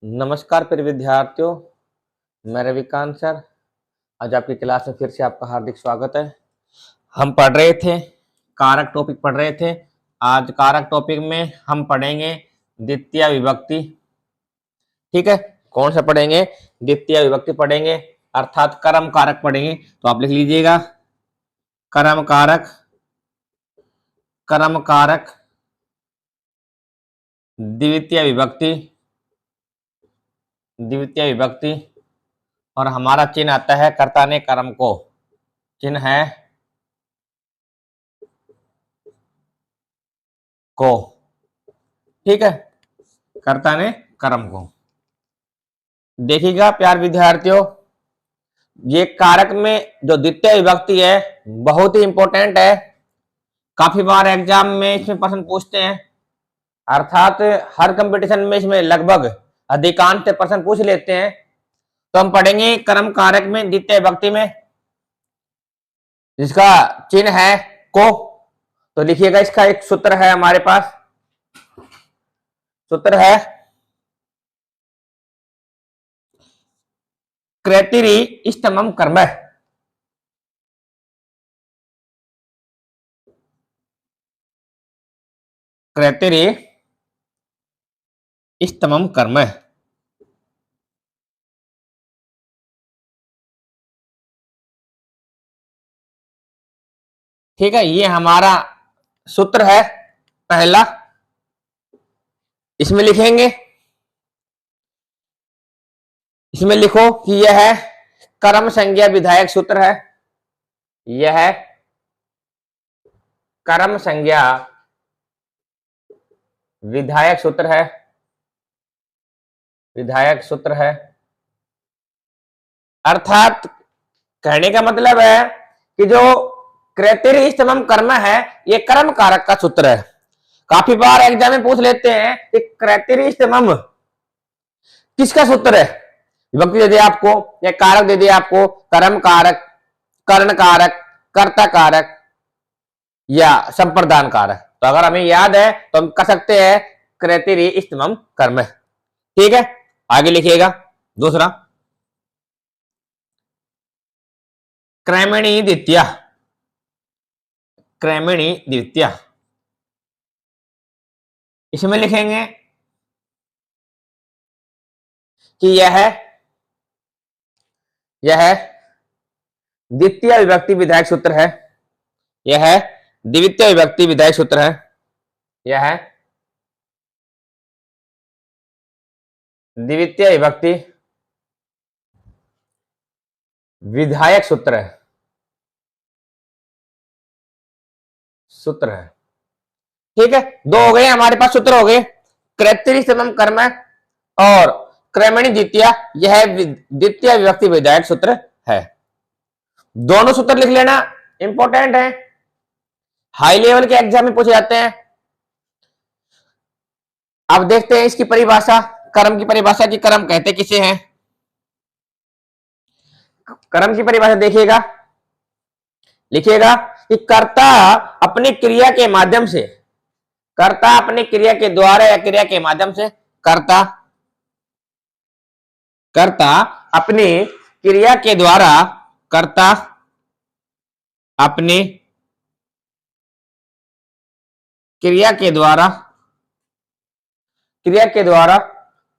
नमस्कार प्रिय विद्यार्थियों, मैं रविकांत सर। आज आपकी क्लास में फिर से आपका हार्दिक स्वागत है। हम पढ़ रहे थे, कारक टॉपिक पढ़ रहे थे। आज कारक टॉपिक में हम पढ़ेंगे द्वितीय विभक्ति। ठीक है, कौन सा पढ़ेंगे? द्वितीय विभक्ति पढ़ेंगे, अर्थात कर्म कारक पढ़ेंगे। तो आप लिख लीजिएगा, कर्म कारक, कर्म कारक, द्वितीय विभक्ति, द्वितीय विभक्ति। और हमारा चिन्ह आता है कर्ता ने कर्म को, चिन्ह है को। ठीक है, कर्ता ने कर्म को। देखिएगा प्यार विद्यार्थियों, ये कारक में जो द्वितीय विभक्ति है बहुत ही इंपॉर्टेंट है। काफी बार एग्जाम में इसमें प्रश्न पूछते हैं, अर्थात हर कंपटीशन में इसमें लगभग अधिकांश प्रश्न पूछ लेते हैं। तो हम पढ़ेंगे कर्म कारक में द्वितीय विभक्ति में, जिसका चिन्ह है को। तो लिखिएगा, इसका एक सूत्र है हमारे पास। सूत्र है कृतिरी इष्टतमम कर्म। कृतिरी इष्टतमम कर्म। ठीक है, ये हमारा सूत्र है पहला। इसमें लिखेंगे, इसमें लिखो कि यह है कर्म संज्ञा विधायक सूत्र है। यह है कर्म संज्ञा विधायक सूत्र है, विधायक सूत्र है। अर्थात कहने का मतलब है कि जो कृतिरी इष्टतमम कर्म है, ये कर्म कारक का सूत्र है। काफी बार एग्जाम में पूछ लेते हैं कि कृतिरी इष्टतमम किसका सूत्र है। विभक्ति दे दिया आपको या कारक दे दिया आपको, कर्म कारक, कर्ण कारक, कर्ता कारक या संप्रदान कारक। तो अगर हमें याद है तो हम कह सकते हैं कृतिरी इष्टतमम कर्म। ठीक है, आगे लिखिएगा दूसरा, क्रैमिणी द्वितीय। क्रैमिणी द्वितीय, इसमें लिखेंगे कि यह द्वितीय विभक्ति विधायक सूत्र है। यह द्वितीय विभक्ति विधायक सूत्र है। यह द्वितीय विभक्ति विधायक सूत्र है, सूत्र है। ठीक है, दो हो गए हमारे पास, सूत्र हो गए कृतिरी इष्टतमम कर्म और क्रैमिणी द्वितीय। यह द्वितीय विभक्ति विधायक सूत्र है। दोनों सूत्र लिख लेना, इंपॉर्टेंट है, हाई लेवल के एग्जाम में पूछे जाते हैं। अब देखते हैं इसकी परिभाषा, कर्म की परिभाषा की कर्म कहते किसे हैं। कर्म की परिभाषा देखिएगा, लिखिएगा कि कर्ता अपनी क्रिया के माध्यम से, कर्ता अपनी क्रिया के द्वारा या क्रिया के माध्यम से, कर्ता कर्ता अपनी क्रिया के द्वारा, कर्ता अपनी क्रिया के द्वारा, क्रिया के द्वारा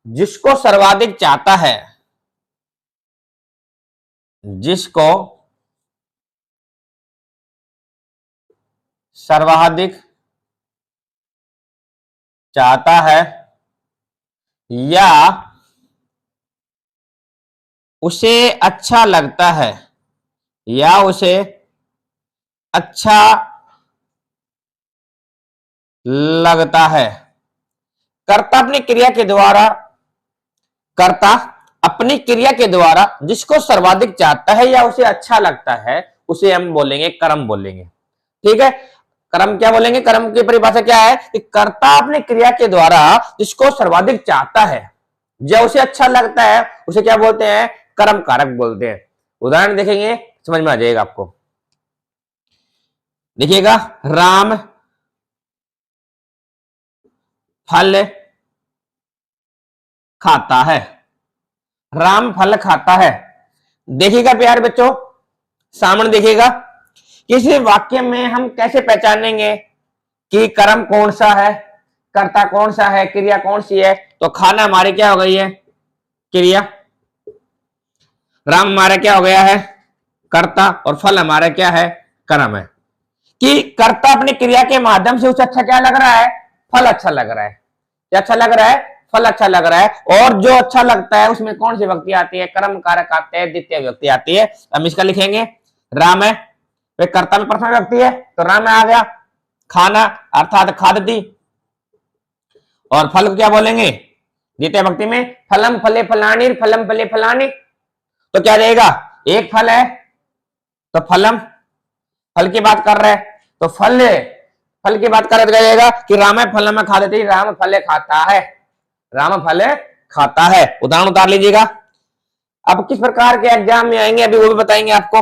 जिसको सर्वाधिक चाहता है, जिसको सर्वाधिक चाहता है या उसे अच्छा लगता है, या उसे अच्छा लगता है। कर्ता अपनी क्रिया के द्वारा, कर्ता अपनी क्रिया के द्वारा जिसको सर्वाधिक चाहता है या उसे अच्छा लगता है, उसे हम बोलेंगे कर्म बोलेंगे। ठीक है, कर्म क्या बोलेंगे? कर्म की परिभाषा क्या है कि कर्ता अपनी क्रिया के द्वारा जिसको सर्वाधिक चाहता है या उसे अच्छा लगता है, उसे क्या बोलते हैं? कर्म कारक बोलते हैं। उदाहरण देखेंगे, समझ में आ जाएगा आपको। देखिएगा, राम फल खाता है। राम फल खाता है। देखिएगा प्यारे बच्चों, सामने देखिएगा, किसी वाक्य में हम कैसे पहचानेंगे कि कर्म कौन सा है, कर्ता कौन सा है, क्रिया कौन सी है। तो खाना हमारी क्या हो गई है, क्रिया। राम हमारा क्या हो गया है, कर्ता। और फल हमारा क्या है, कर्म है। कि कर्ता अपनी क्रिया के माध्यम से उसे अच्छा क्या लग रहा है, फल अच्छा लग रहा है। क्या अच्छा लग रहा है, फल अच्छा लग रहा है। और जो अच्छा लगता है उसमें कौन सी व्यक्ति आती है, कर्म कारक आते हैं, द्वितीय व्यक्ति आती है। हम इसका लिखेंगे, राम है, वे कर्ता में प्रथम व्यक्ति है, तो राम में आ गया। खाना अर्थात खादती, और फल को क्या बोलेंगे, द्वितीय व्यक्ति में फलम फले फलानी, फलम फले फलानी। तो क्या देगा, एक फल है तो फलम, फल की बात कर रहे हैं तो फल, फल की बात कर रहे तो क्या देगा कि राम फलम खा देती, राम फले खाता है, राम फले खाता है। उदाहरण उतार लीजिएगा। अब किस प्रकार के एग्जाम में आएंगे अभी वो भी बताएंगे आपको।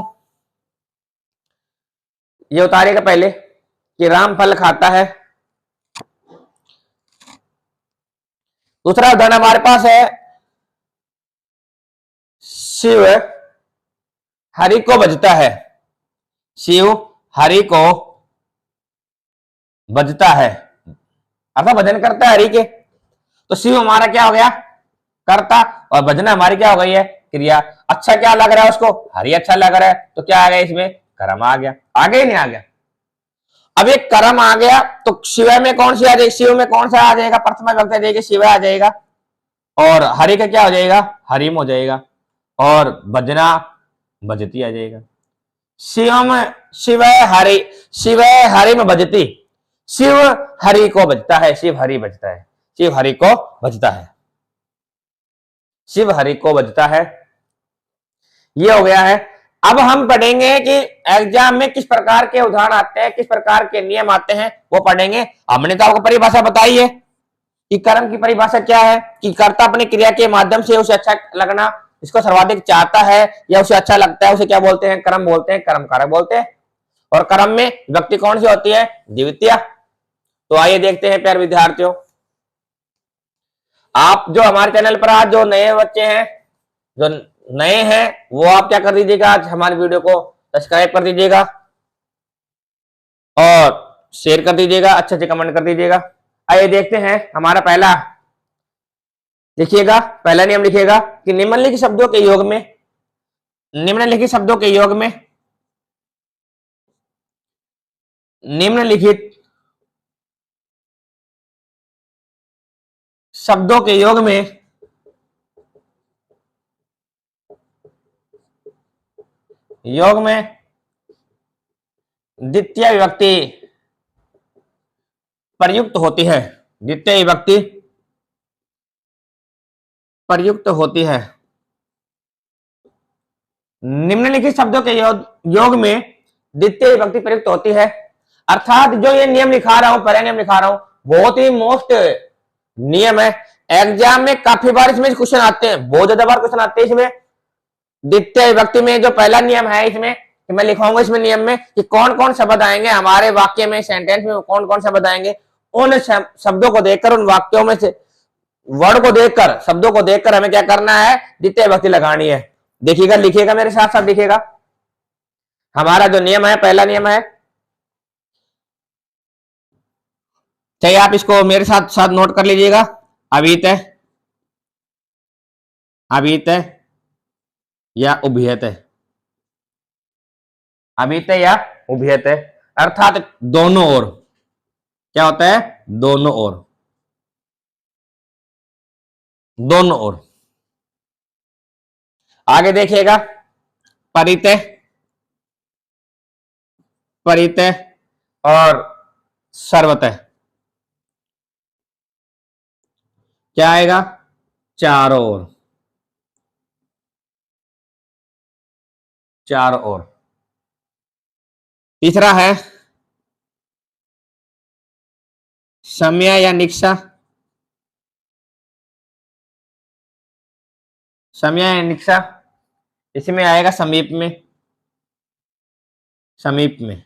ये उतारिएगा पहले कि राम फल खाता है। दूसरा उदाहरण हमारे पास है, शिव हरि को बजता है। शिव हरि को बजता है अर्थात भजन करता है हरि के। तो शिव हमारा क्या हो गया, कर्ता, और भजना हमारी क्या हो गई है, क्रिया। अच्छा क्या लग रहा है उसको, हरि अच्छा लग रहा है, तो क्या आ गया इसमें, कर्म आ गया। आगे ही नहीं आ गया। अब एक कर्म आ गया तो शिव में कौन सी आ जाएगी, शिव में कौन सा आ जाएगा, प्रथमा विभक्ति आ जाएगी, शिव आ जाएगा। और हरि का क्या हो जाएगा, हरिम हो जाएगा। और भजना भजती आ जाएगा। शिवम शिव हरि, शिव हरि में भजती, शिव हरि को बजता है, शिव हरि बजता है, शिव हरि को बजता है, शिव हरि को बजता है। ये हो गया है। अब हम पढ़ेंगे कि एग्जाम में किस प्रकार के उदाहरण आते हैं, किस प्रकार के नियम आते हैं, वो पढ़ेंगे। हमने तो आपको परिभाषा बताई है कि कर्म की परिभाषा क्या है, कि कर्ता अपनी क्रिया के माध्यम से उसे अच्छा लगना, इसको सर्वाधिक चाहता है या उसे अच्छा लगता है, उसे क्या बोलते हैं, कर्म बोलते हैं, कर्म कारक बोलते हैं। और कर्म में व्यक्ति कौन सी होती है, द्वितीय। तो आइए देखते हैं प्यारे विद्यार्थियों, आप जो हमारे चैनल पर आज जो नए बच्चे हैं, जो नए हैं, वो आप क्या कर दीजिएगा, आज हमारे वीडियो को सब्सक्राइब कर दीजिएगा और शेयर कर दीजिएगा, अच्छे अच्छे कमेंट कर दीजिएगा। आइए देखते हैं हमारा पहला, लिखिएगा पहला नियम लिखिएगा कि निम्नलिखित शब्दों के योग में, निम्नलिखित शब्दों के योग में, निम्नलिखित शब्दों के योग में द्वितीय विभक्ति प्रयुक्त होती है, द्वितीय विभक्ति प्रयुक्त होती है। निम्नलिखित शब्दों के योग में द्वितीय विभक्ति प्रयुक्त होती है। अर्थात जो ये नियम लिखा रहा हूं, पहला नियम लिखा रहा हूं, बहुत ही मोस्ट नियम है। एग्जाम में काफी बार इसमें क्वेश्चन आते हैं, बहुत ज्यादा बार क्वेश्चन आते हैं इसमें। द्वितीय विभक्ति में जो पहला नियम है इसमें, कि मैं लिखाऊंगा इसमें नियम में कि कौन कौन शब्द आएंगे हमारे वाक्य में, सेंटेंस में कौन कौन शब्द आएंगे। उन शब्दों को देखकर, उन वाक्यों में से वर्ड को देखकर, शब्दों को देखकर हमें क्या करना है, द्वितीय विभक्ति लगानी है। देखिएगा, लिखिएगा मेरे साथ साथ लिखिएगा। हमारा जो नियम है, पहला नियम है, चाहे आप इसको मेरे साथ साथ नोट कर लीजिएगा। अवीत है, अवीत है या उभयत है, अवीत है या उभयत है, अर्थात दोनों ओर। क्या होता है, दोनों ओर, दोनों ओर। आगे देखिएगा, परितय, परितय और सर्वतः। क्या आएगा, चारों ओर, चारों ओर। तीसरा है समय या निक्षा, समय या निक्षा, इसमें आएगा समीप में, समीप में।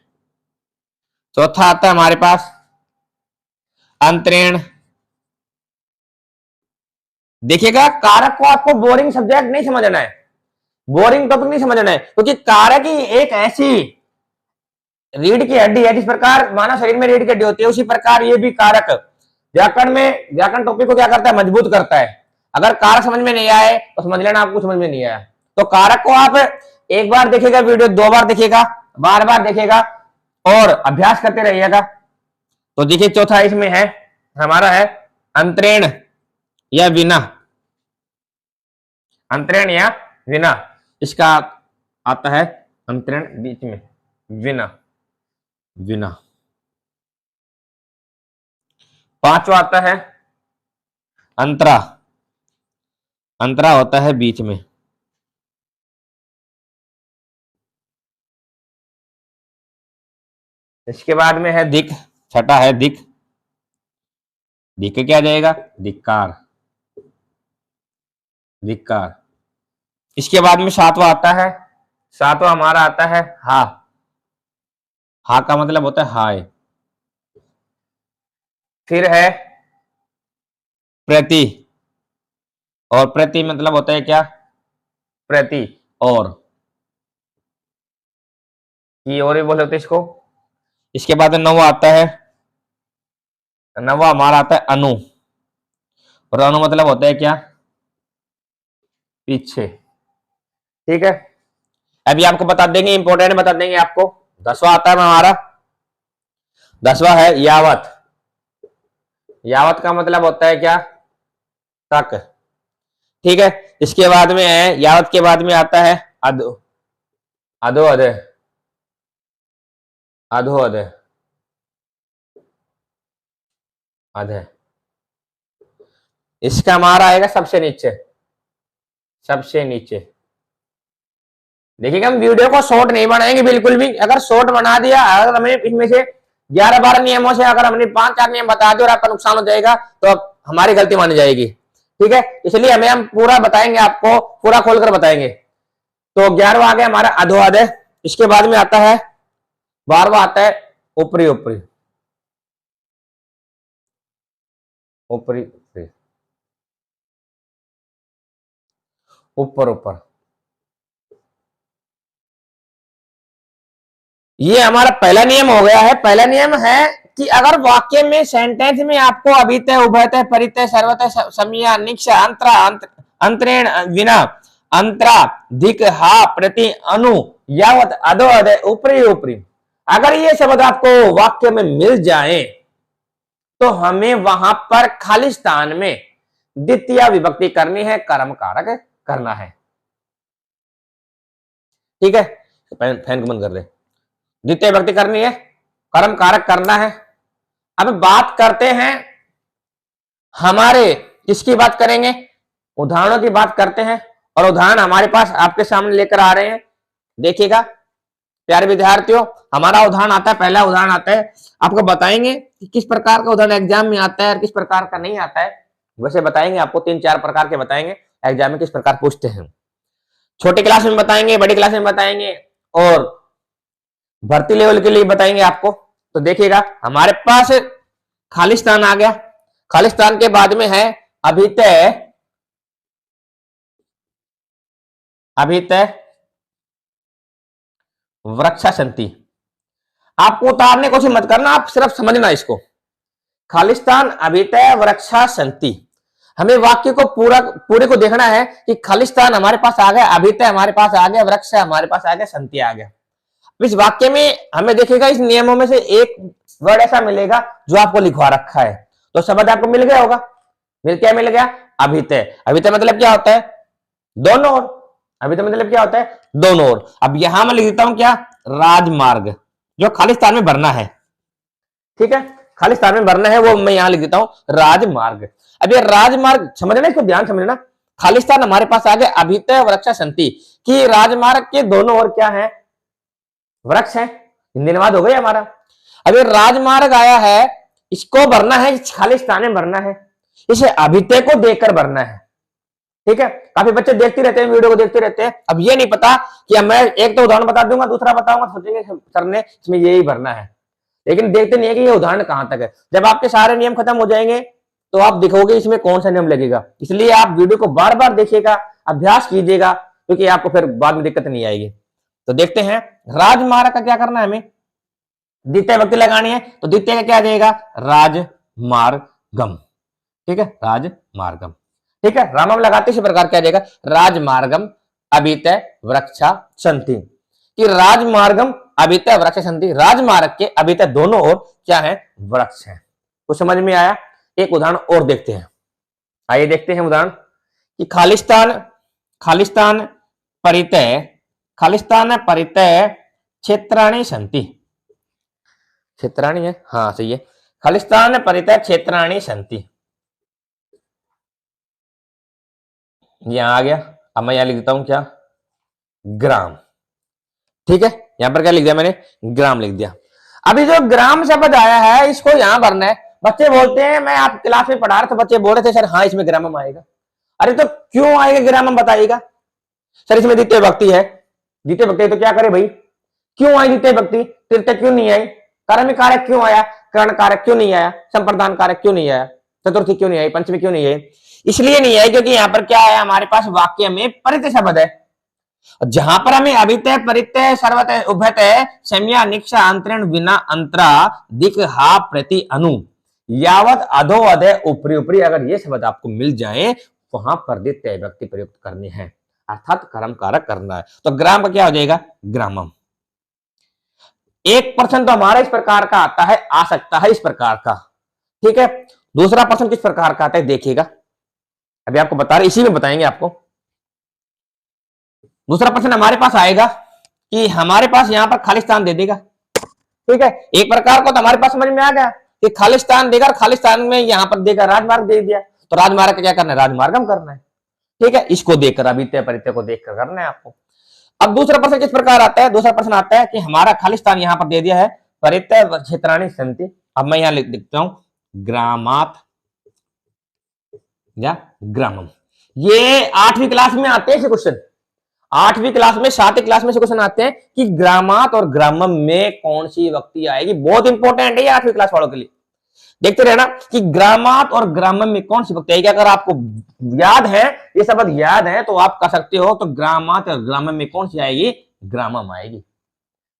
चौथा आता है हमारे पास अंतरेण, देखिएगा, कारक को आपको बोरिंग सब्जेक्ट नहीं समझना है, बोरिंग टॉपिक नहीं समझना है, क्योंकि कारक ही एक ऐसी रीढ़ की हड्डी है, जिस प्रकार मानव शरीर में रीढ़ की हड्डी होती है, उसी प्रकार ये भी कारक व्याकरण में, व्याकरण टॉपिक को क्या करता है, मजबूत करता है। अगर कारक समझ में नहीं आए तो समझ लेना आपको समझ में नहीं आया। तो कारक को आप एक बार देखिएगा वीडियो, 2 बार देखिएगा, बार बार देखिएगा और अभ्यास करते रहिएगा। तो देखिए चौथा इसमें है हमारा है अंतरेण या विना, अंतरेण या विना, इसका आता है अंतरेण बीच में, विना, विना। पांचवा आता है अंतरा, अंतरा होता है बीच में। इसके बाद में है दिक, छठा है दिक, दिक क्या जाएगा, धिक्कार, धिक्कार। इसके बाद में सातवां आता है, सातवां हमारा आता है हा, हा का मतलब होता है हाय। फिर है प्रति, और प्रति मतलब होता है क्या, प्रति और, ये और ही बोले होते इसको। इसके बाद नौवा आता है, नौवा हमारा आता है अनु, और अनु मतलब होता है क्या, पीछे। ठीक है, अभी आपको बता देंगे, इंपॉर्टेंट बता देंगे आपको। 10वां आता है हमारा, 10वां है यावत, यावत का मतलब होता है क्या, तक। ठीक है, इसके बाद में है, यावत के बाद में आता है अधो, अधो अधे, अधो अधे, अधे। इसका हमारा आएगा सबसे नीचे, सबसे नीचे। देखिएगा हम वीडियो को शॉर्ट नहीं बनाएंगे बिल्कुल भी, अगर शॉर्ट बना दिया, अगर हमें इसमें से 11-12 नियमों से अगर हमने 5-4 नियम बता दिए और आपका नुकसान हो जाएगा तो अब हमारी गलती मानी जाएगी। ठीक है, इसलिए हमें हम पूरा बताएंगे, आपको पूरा खोलकर बताएंगे। तो 11वां आ गया हमारा अधोअधः। इसके बाद में आता है 12वां आता है ऊपरी ऊपरी, ऊपरी ऊपरी, ऊपर ऊपर। ये हमारा पहला नियम हो गया है। पहला नियम है कि अगर वाक्य में, सेंटेंस में आपको अभितय, उभयतय, परितय, सर्वतय, समया, निक्ष, अंतरा, अंतरेण, विना, अंतरा, धिक, हा, प्रति, अनु, यावत, अधो अधः, ऊपरी ऊपरी, अगर ये शब्द आपको वाक्य में मिल जाए तो हमें वहां पर खाली स्थान में द्वितीय विभक्ति करनी है, कर्म कारक करना है। ठीक है, फैन को बंद कर दे। द्वितीय विभक्ति करनी है, कर्म कारक करना है। अब बात करते हैं हमारे, किसकी बात करेंगे, उदाहरणों की बात करते हैं। और उदाहरण हमारे पास आपके सामने लेकर आ रहे हैं, देखिएगा प्यारे विद्यार्थियों। हमारा उदाहरण आता है, पहला उदाहरण आता है, आपको बताएंगे कि किस प्रकार का उदाहरण एग्जाम में आता है और किस प्रकार का नहीं आता है। वैसे बताएंगे आपको, 3-4 प्रकार के बताएंगे एग्जाम में किस प्रकार पूछते हैं। छोटे क्लास में बताएंगे, बड़ी क्लास में बताएंगे और भर्ती लेवल के लिए बताएंगे आपको। तो देखिएगा हमारे पास खालिस्तान आ गया, खालिस्तान के बाद में है अभितय, अभितय, वृक्षा संति। आपको उतारने को मत करना, आप सिर्फ समझना इसको। खालिस्तान, अभितय, वृक्षा संति। हमें वाक्य को पूरे को देखना है कि खालिस्तान हमारे पास आ गया, अभितय हमारे पास आ गया, वृक्ष हमारे पास आ गया, संति आ गया। इस वाक्य में हमें देखिएगा, इस नियमों में से एक वर्ड ऐसा मिलेगा जो आपको लिखवा रखा है। तो शब्द आपको मिल गया होगा, मिल गया, अभितय। अभितय मतलब क्या होता है, दोनों ओर। अभितय मतलब क्या होता है, दोनों ओर। अब यहां मैं लिख देता हूं क्या, राजमार्ग, जो खालिस्तान में भरना है। ठीक है, खालिस्तान में भरना है, वो मैं यहां लिख देता हूं राजमार्ग। अब ये राजमार्ग समझना, इसको ध्यान समझना। खालिस्तान हमारे पास आ गया, अभितय, वृक्षा संति, कि राजमार्ग के दोनों ओर क्या है, वृक्ष है। हिंदी अनुवाद हो गया हमारा। अब ये राजमार्ग आया है, इसको भरना है, खालिस्तान में भरना है, इसे अभितय को देकर भरना है। ठीक है, काफी बच्चे देखते रहते हैं, वीडियो को देखते रहते हैं। अब ये नहीं पता कि मैं एक तो उदाहरण बता दूंगा, दूसरा बताऊंगा, सोचेंगे सर ने इसमें यही भरना है, लेकिन देखते नहीं है कि ये उदाहरण कहां तक है। जब आपके सारे नियम खत्म हो जाएंगे, तो आप देखोगे इसमें कौन सा नियम लगेगा। इसलिए आप वीडियो को बार बार देखिएगा, अभ्यास कीजिएगा, क्योंकि आपको फिर बाद में दिक्कत नहीं आएगी। तो देखते हैं राजमार्ग का क्या करना है, हमें द्वितीय विभक्ति लगानी है। तो द्वितीय का क्या आ जाएगा, राजमार्गम। ठीक है, राजमार्गम। ठीक है, रामम लगाते इसी प्रकार क्या आ जाएगा, राजमार्गम अभितः वृक्षा सन्ति। कि राजमार्गम अभितः वृक्ष सन्ति, राजमार्ग के अभितः दोनों ओर क्या है, वृक्ष है। कुछ समझ में आया। एक उदाहरण और देखते हैं, आइए देखते हैं उदाहरण कि खालिस्तान परितः क्षेत्राणि सन्ति। क्षेत्राणि है, हाँ सही है, खालिस्तान परितः क्षेत्राणि सन्ति। यहां आ गया। अब मैं यहां लिख देता हूं क्या, ग्राम। ठीक है, यहां पर क्या लिख दिया मैंने, ग्राम लिख दिया। अभी जो ग्राम शब्द आया है इसको यहां भरना है। बच्चे बोलते हैं, मैं आप क्लास में पढ़ा रहे थे, बच्चे बोल रहे थे सर हाँ इसमें ग्रामम आएगा। अरे तो क्यों आएगा ग्रामम, बताइएगा। सर इसमें द्वितीय विभक्ति है, द्वितीय विभक्ति तो क्या करे भाई, क्यों आई द्वितीय विभक्ति, तृतीय क्यों नहीं आई, कर्म कारक क्यों आया, कर्ण कारक क्यों नहीं आया, संप्रदान कारक क्यों नहीं आया, चतुर्थी क्यों नहीं आई, पंचमी क्यों नहीं आई। इसलिए नहीं आई क्योंकि यहां पर क्या है, हमारे पास वाक्य में परितः शब्द है। जहां पर हमें अभितः परितः सर्वतः उभयतः संज्ञा निक्षा अंतरण बिना अंतरा दिक हा प्रति अनु यावत अधो अधय ऊपरी ऊपरी, अगर ये शब्द आपको मिल जाए वहां पर द्वितीय विभक्ति प्रयुक्त करनी है, अर्थात कर्म कारक करना है। तो ग्राम का क्या हो जाएगा, ग्रामम। 1% तो हमारा इस प्रकार का आता है, आ सकता है इस प्रकार का। ठीक है, दूसरा प्रश्न किस प्रकार का आता है देखिएगा, अभी आपको बता रहे, इसी में बताएंगे आपको। दूसरा प्रश्न हमारे पास आएगा कि हमारे पास यहां पर खालिस्तान दे देगा। ठीक है, एक प्रकार को तो हमारे पास समझ में आ गया कि खालिस्तान देगा, खालिस्तान में यहां पर देगा राजमार्ग दे दिया, तो राजमार्ग का क्या करना है, राजमार्गम करना है। ठीक है, इसको देखकर अभितय परितय को देखकर करना है आपको। अब दूसरा प्रश्न किस प्रकार आता है, दूसरा प्रश्न आता है कि हमारा खालिस्तान यहां पर दे दिया है, परितय क्षेत्राणि सन्ति। अब मैं यहां लिख देता हूं ग्रामात या ग्रामम। ये 8वीं क्लास में आते हैं क्वेश्चन, 8वीं क्लास में 7वीं क्लास में से क्वेश्चन आते हैं कि ग्रामात और ग्रामम में कौन सी विभक्ति आएगी। बहुत इंपॉर्टेंट है ये 8वीं क्लास वालों के लिए। देखते रहना कि ग्रामात और ग्रामम में कौन सी विभक्ति आएगी। अगर आपको याद है, ये शब्द याद है तो आप कर सकते हो। तो ग्रामात और ग्रामम में कौन सी आएगी, ग्रामम आएगी।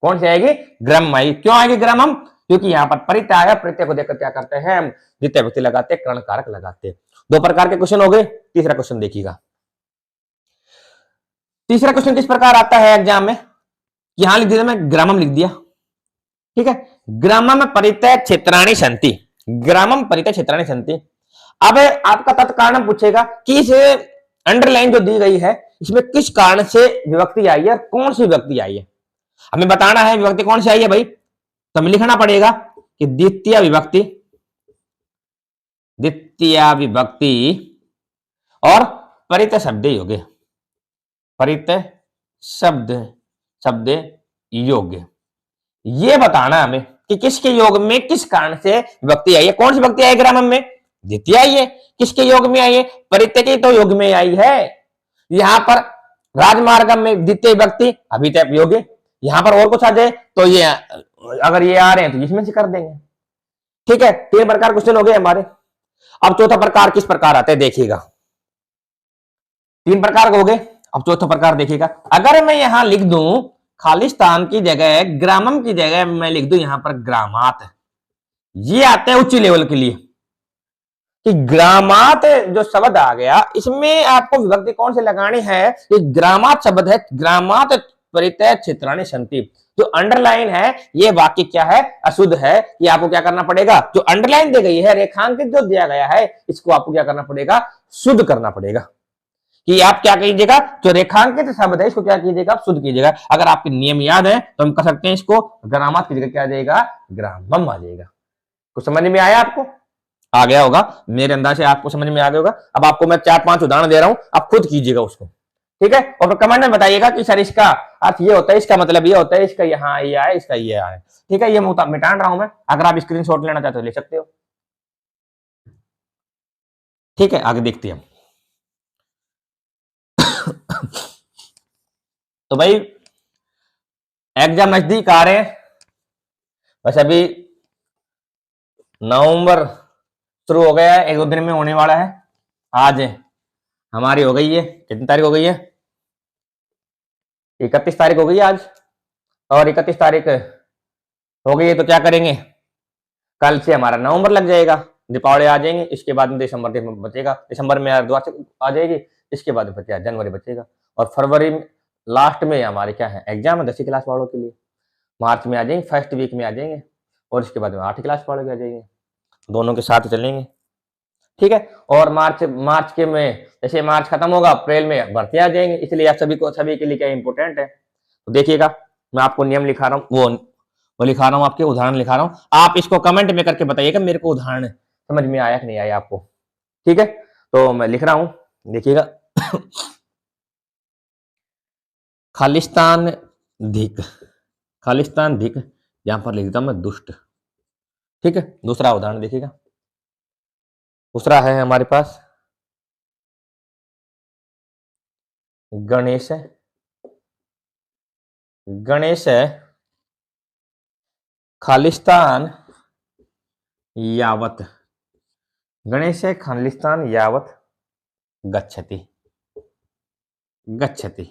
कौन सी आएगी, ग्रामम आएगी। क्यों आएगी ग्रामम, क्योंकि यहां पर परितय आया, परितय को देखकर क्या करते हैं हम, द्वितीय विभक्ति लगाते हैं, कर्ण कारक लगाते हैं। 2 प्रकार के क्वेश्चन हो गए। तीसरा क्वेश्चन देखिएगा, तीसरा क्वेश्चन किस प्रकार आता है एग्जाम में, यहां लिख दिया मैं, ग्रामम लिख दिया। ठीक है, ग्रामम परितय क्षेत्राणि सन्ति, ग्रामम परितय क्षेत्राणि सन्ति। अब आपका तत्कारण पूछेगा कि इस अंडरलाइन जो दी गई है इसमें किस कारण से विभक्ति आई है, कौन सी विभक्ति आई है, हमें बताना है विभक्ति कौन सी आई है भाई। तो हमें लिखना पड़ेगा कि द्वितीय विभक्ति, द्वितीय विभक्ति और परितय शब्द योग्य, परितय शब्द शब्द योग्य, ये बताना हमें कि किसके योग में किस कारण से विभक्ति आई है। कौन सी विभक्ति आई ग्रामम में, द्वितीय आई है। किसके योग में आई है, परितय के तो योग में आई है। यहां पर राजमार्गम में द्वितीय विभक्ति अभितय योग्य, यहां पर और कुछ आ जाए तो ये अगर ये आ रहे हैं तो इसमें से कर देंगे। ठीक है, 3 प्रकार क्वेश्चन हो गए हमारे। अब चौथा प्रकार किस प्रकार आता है देखिएगा, 3 प्रकार हो गए। अब चौथा प्रकार देखिएगा, अगर मैं यहां लिख दूं खालिस्तान की जगह, ग्रामम की जगह मैं लिख दूं यहां पर ग्रामात, ये आते हैं उच्च लेवल के लिए कि ग्रामात जो शब्द आ गया इसमें आपको विभक्ति कौन से लगानी है। ये ग्रामात शब्द है, ग्रामात परितय क्षेत्राणि सन्ति। जो अंडरलाइन है ये वाक्य क्या है, अशुद्ध है। ये आपको क्या करना पड़ेगा, जो अंडरलाइन दी गई है, रेखांकित जो दिया गया है, इसको आपको क्या करना पड़ेगा, शुद्ध करना पड़ेगा। कि आप क्या कीजिएगा, जो रेखांकित शब्द है इसको क्या कीजिएगा, आप शुद्ध कीजिएगा। अगर आपके नियम याद है तो हम कर सकते हैं इसको ग्रामात की जगह क्या आ जाएगा, ग्रामम आ जाएगा। कुछ समझ में आया आपको, आ गया होगा, मेरे अंदाज से आपको समझ में आ गया होगा। अब आपको मैं 4-5 उदाहरण दे रहा हूं, आप खुद कीजिएगा उसको। ठीक है, और कमेंट में बताइएगा कि सर इसका अर्थ ये होता है, इसका मतलब ये होता है, इसका यहाँ ये आए, इसका ये आए। ठीक है, ये मिटान रहा हूं मैं, अगर आप स्क्रीनशॉट लेना चाहते हो ले सकते हो। ठीक है, आगे देखते हैं। तो भाई एग्जाम नजदीक आ रहे हैं, बस अभी नवंबर शुरू हो गया है, 1-2 दिन में होने वाला है। आज हमारी हो गई है, कितनी तारीख हो गई है? 31 तारीख हो गई है आज, और 31 तारीख हो गई है तो क्या करेंगे, कल से हमारा नवंबर लग जाएगा, दीपावली आ जाएंगे, इसके बाद में दिसंबर बचेगा, दिसंबर में यार दुआ आ जाएगी, इसके बाद बचा जनवरी बचेगा, और फरवरी में लास्ट में हमारे क्या है एग्जाम है 10वीं क्लास वालों के लिए, मार्च में आ जाएंगे, फर्स्ट वीक में आ जाएंगे, और इसके बाद में 8वीं क्लास वालों के आ जाएंगे, दोनों के साथ चलेंगे, ठीक है। और मार्च मार्च के में जैसे मार्च खत्म होगा अप्रैल में भर्ती आ जाएंगे, इसलिए आप सभी के लिए क्या इंपॉर्टेंट है, तो देखिएगा मैं आपको नियम लिखा रहा हूँ, वो लिखा रहा हूँ, आपके उदाहरण लिखा रहा हूँ, आप इसको कमेंट में करके बताइएगा मेरे को उदाहरण समझ में आया कि नहीं आया आपको, ठीक है। तो मैं लिख रहा हूं, देखिएगा खालिस्तान धिक, खालिस्तान धिक, यहां पर लिख देता मैं दुष्ट, ठीक है। दूसरा उदाहरण देखिएगा, दूसरा है हमारे पास गणेश, गणेश खालिस्तान यावत, गणेश खालिस्तान यावत गच्छति, गच्छति,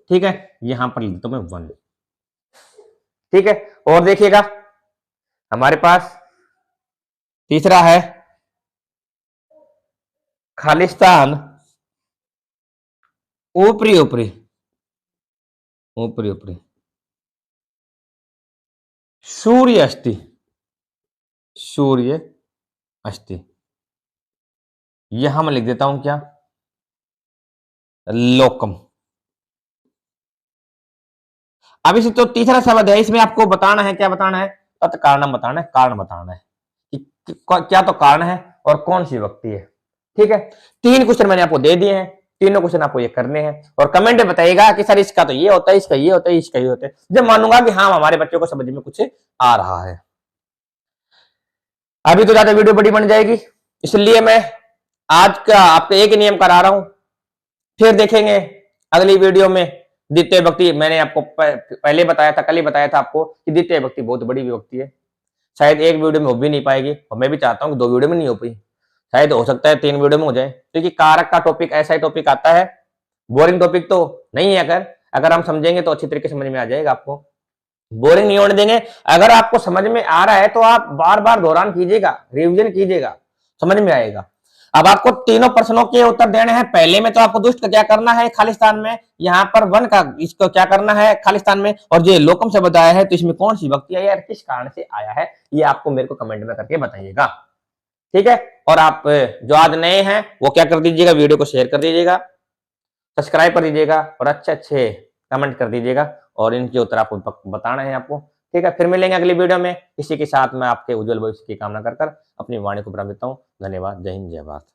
ठीक है। यहां पर लिख देता मैं 1, ठीक है। और देखिएगा हमारे पास तीसरा है खालिस्तान ऊपरी ऊपरी, ऊपरी ऊपरी सूर्य अस्थि, सूर्य अस्थि, यहां मैं लिख देता हूं क्या लोकम। अब इसे तो तीसरा शब्द है, इसमें आपको बताना है, क्या बताना है, तत्कारणम बताना है, कारण बताना है कि क्या तो कारण है और कौन सी व्यक्ति है, ठीक है। 3 क्वेश्चन मैंने आपको दे दिए हैं, तीनों क्वेश्चन आपको ये करने हैं, और कमेंट में बताइएगा कि सर इसका तो ये होता है, इसका ये होता है, इसका ये होता है, जब मानूंगा कि हाँ हमारे बच्चों को समझ में कुछ आ रहा है। अभी तो ज्यादा वीडियो बड़ी बन जाएगी, इसलिए मैं आज का आपको एक ही नियम करा रहा हूं, फिर देखेंगे अगली वीडियो में द्वितीय विभक्ति। मैंने आपको पहले बताया था, कल ही बताया था आपको कि द्वितीय विभक्ति बहुत बड़ी विभक्ति है, शायद एक वीडियो में हो भी नहीं पाएगी, और मैं भी चाहता हूं कि 2 वीडियो में नहीं हो पाई, शायद हो सकता है 3 वीडियो में हो जाए, क्योंकि कारक का टॉपिक ऐसा ही टॉपिक आता है, बोरिंग टॉपिक तो नहीं है, अगर हम समझेंगे तो अच्छी तरीके से समझ में आ जाएगा, आपको बोरिंग नहीं होने देंगे। अगर आपको समझ में आ रहा है तो आप बार बार दोहरान कीजिएगा, रिविजन कीजिएगा, समझ में आएगा। अब आपको तीनों प्रश्नों के उत्तर देने हैं। पहले में तो आपको दुष्ट का क्या करना है खालिस्तान में, यहाँ पर 1 का इसको क्या करना है खालिस्तान में, और जो लोकम शब्द आया है तो इसमें कौन सी विभक्ति आई है और किस कारण से आया है, ये आपको मेरे को कमेंट में करके बताइएगा, ठीक है। और आप जो आज नए हैं वो क्या कर दीजिएगा, वीडियो को शेयर कर दीजिएगा, सब्सक्राइब कर दीजिएगा, और अच्छे अच्छे कमेंट कर दीजिएगा, और इनके उत्तर आपको बताना है आपको, ठीक है। फिर मिलेंगे अगली वीडियो में, इसी के साथ मैं आपके उज्जवल भविष्य की कामना कर अपनी वाणी को विराम देता हूँ। धन्यवाद, जय हिंद, जय भारत।